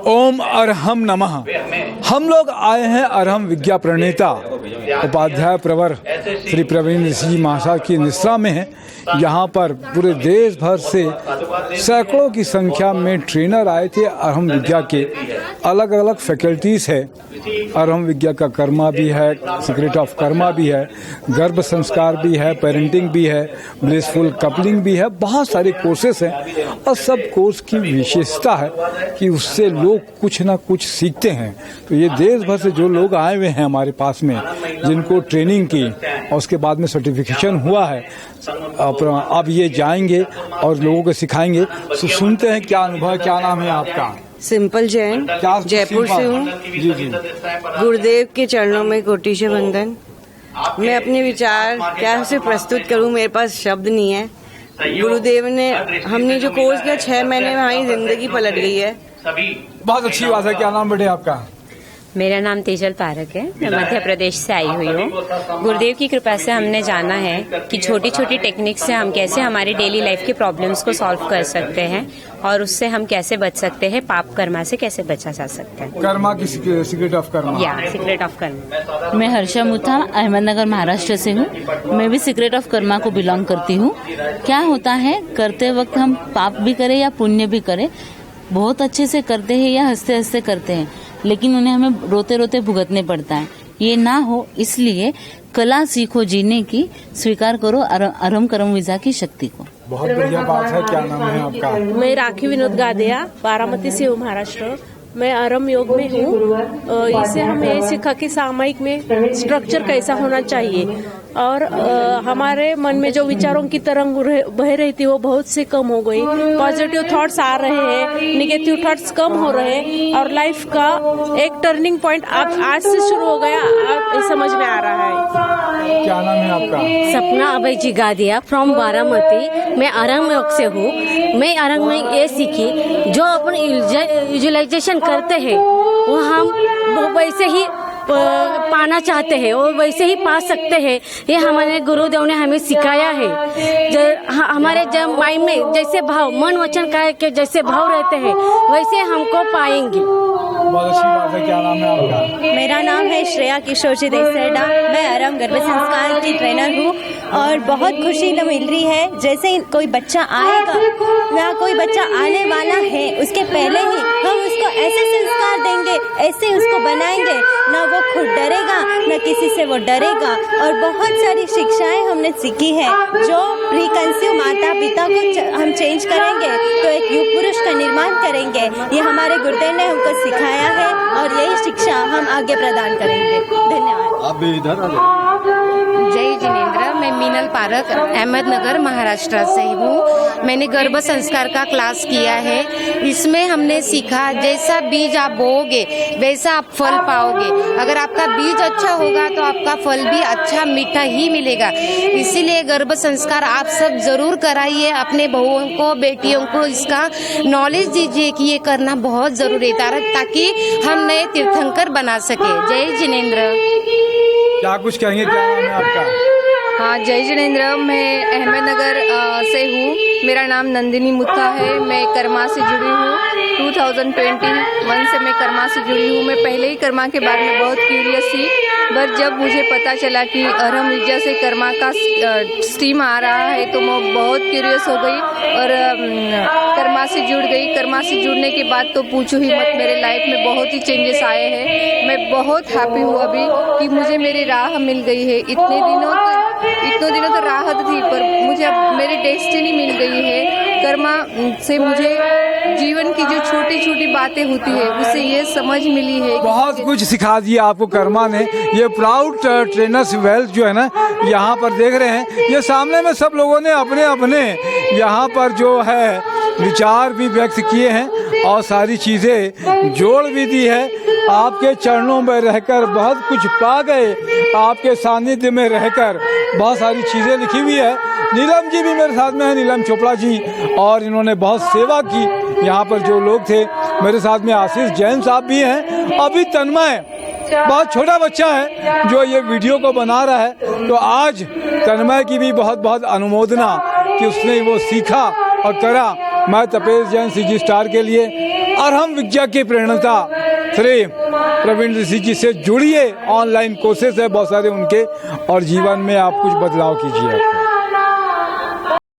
ओम अरहम नमः। हम लोग आए हैं अरहम विद्या प्रणेता उपाध्याय प्रवर श्री प्रवीण ऋषि जी महाराज की निश्रा में हैं। यहाँ पर पूरे देश भर से सैकड़ों की संख्या में ट्रेनर आए थे। अरहम विद्या के अलग अलग फैकल्टीज़ है। अरहम विद्या का कर्मा भी है, सीक्रेट ऑफ कर्मा भी है, गर्भ संस्कार भी है, पेरेंटिंग भी है, ब्लिसफुल कपलिंग भी है। बहुत सारे कोर्सेस हैं और सब कोर्स की विशेषता है कि उससे लोग कुछ ना कुछ सीखते हैं। तो ये देश भर से जो लोग आए हुए हैं हमारे पास में, जिनको ट्रेनिंग की और उसके बाद में सर्टिफिकेशन हुआ है, अब ये जाएंगे और लोगों को सिखाएंगे। तो सुनते हैं क्या अनुभव, क्या नाम है आपका? सिंपल जैन, जयपुर से हूँ। जी जी। गुरुदेव के चरणों में कोटि से वंदन। मैं अपने विचार क्या से प्रस्तुत करूँ, मेरे पास शब्द नहीं है। गुरुदेव ने, हमने जो कोर्स किया 6 महीने में हमारी जिंदगी पलट गई है। बहुत अच्छी बात है। क्या नाम बेटे आपका? मेरा नाम तेजल पारक है। मैं मध्य प्रदेश से आई हुई हूँ। गुरुदेव की कृपा से हमने जाना है कि छोटी छोटी टेक्निक से हम कैसे हमारी डेली लाइफ के प्रॉब्लम्स को सॉल्व कर सकते हैं और उससे हम कैसे बच सकते हैं, पाप कर्मा से कैसे बचा जा सकता है। कर्मा की सीक्रेट ऑफ कर्मा। या सीक्रेट ऑफ कर्मा। मैं हर्षा मुथा अहमदनगर महाराष्ट्र से हूँ। मैं भी सीक्रेट ऑफ कर्मा को बिलोंग करती हूँ। क्या होता है, करते वक्त हम पाप भी करें या पुण्य भी करें, बहुत अच्छे से करते हैं या हंसते हंसते करते हैं, लेकिन उन्हें हमें रोते रोते भुगतने पड़ता है। ये ना हो इसलिए कला सीखो जीने की, स्वीकार करो अरहम कर्म वीजा की शक्ति को। बहुत बढ़िया बात है। क्या नाम है आपका? मैं राखी विनोद गादिया, बारामती से हूँ, महाराष्ट्र। मैं अरहम योग में हूँ। इससे हमें सीखा कि सामायिक में स्ट्रक्चर कैसा होना चाहिए और हमारे मन में जो विचारों की तरंग बह रही थी वो बहुत से कम हो गई। पॉजिटिव थॉट्स आ रहे हैं, निगेटिव थॉट्स कम हो रहे हैं और लाइफ का एक टर्निंग पॉइंट आज से शुरू हो गया, आप समझ में आ रहा है। क्या नाम है आपका? सपना अभय जी गादिया फ्रॉम बारामती। मैं अरहम योग से हूँ। मैं अरहम में ये सीखी, जो अपन विजुअलाइजेशन करते हैं वो हम वैसे ही पाना चाहते हैं और वैसे ही पा सकते हैं। ये हमारे गुरुदेव ने हमें सिखाया है। हमारे जब माइंड में जैसे भाव, मन वचन काय के जैसे भाव रहते हैं वैसे हमको पाएंगे। बहुत अच्छी बात है। क्या नाम है आपका? मेरा नाम है श्रेया किशोर जी देसेडा। मैं अरहम गर्भ संस्कार की ट्रेनर हूँ और बहुत खुशी मिल रही है। जैसे ही कोई बच्चा आएगा या कोई बच्चा आने वाला है, उसके पहले ही हम उसको ऐसे संस्कार देंगे, ऐसे उसको बनाएंगे, ना वो खुद डरेगा ना किसी से वो डरेगा। और बहुत सारी शिक्षाएं हमने सीखी है जो प्री कंसीव माता पिता को हम चेंज करेंगे तो एक युग पुरुष का निर्माण करेंगे। ये हमारे गुरुदेव ने हमको सिखाया है और यही शिक्षा हम आगे प्रदान करेंगे। धन्यवाद। आप भी इधर आ। जय जिनेंद्र। मैं मीनल पारक अहमदनगर महाराष्ट्र से हूँ। मैंने गर्भ संस्कार का क्लास किया है। इसमें हमने सीखा जैसा बीज आप बोओगे वैसा आप फल पाओगे। अगर आपका बीज अच्छा होगा तो आपका फल भी अच्छा मीठा ही मिलेगा। इसीलिए गर्भ संस्कार आप सब जरूर कराइए। अपने बहुओं को, बेटियों को इसका नॉलेज दीजिए कि ये करना बहुत जरूरी है ताकि हम नए तीर्थंकर बना सके। जय जिनेंद्र। क्या कुछ कहेंगे? क्या नाम है आपका? हाँ, जय जिनेंद्र। मैं अहमदनगर से हूँ। मेरा नाम नंदिनी मुथा है। मैं कर्मा से जुड़ी हूँ। 2021 से मैं कर्मा से जुड़ी हूँ। मैं पहले ही कर्मा के बारे में बहुत क्यूरियस थी, पर जब मुझे पता चला कि अरहम विद्या से कर्मा का स्ट्रीम आ रहा है तो मैं बहुत क्यूरियस हो गई और कर्मा से जुड़ गई। कर्मा से जुड़ने के बाद तो पूछो ही मत, मेरे लाइफ में बहुत ही चेंजेस आए हैं। मैं बहुत हैप्पी हूँ अभी कि मुझे मेरी राह मिल गई है। इतने दिनों तो राहत थी, पर मुझे अब मेरी डेस्टिनी मिल गई है। कर्मा से मुझे जीवन की जो छोटी छोटी बातें होती है उससे ये समझ मिली है। बहुत कुछ सिखा दिया आपको कर्मा ने। ये प्राउड ट्रेनर्स वेल्थ जो है ना, यहाँ पर देख रहे हैं, ये सामने में सब लोगों ने अपने अपने यहाँ पर जो है विचार भी व्यक्त किए हैं और सारी चीजें जोड़ भी दी है। आपके चरणों में रहकर बहुत कुछ पा गए। आपके सानिध्य में रहकर बहुत सारी चीजें लिखी हुई है। नीलम जी भी मेरे साथ में है, नीलम चोपड़ा जी, और इन्होंने बहुत सेवा की। यहाँ पर जो लोग थे मेरे साथ में, आशीष जैन साहब भी हैं। अभी तन्मय बहुत छोटा बच्चा है जो ये वीडियो को बना रहा है। तो आज तन्मय की भी बहुत बहुत अनुमोदना कि उसने वो सीखा और करा। मैं तपेश जैन CG स्टार के लिए अरहम विद्या के प्रणेता श्री प्रवीण ऋषि जी से जुड़िए। ऑनलाइन कोर्सेज है बहुत सारे उनके, और जीवन में आप कुछ बदलाव कीजिए।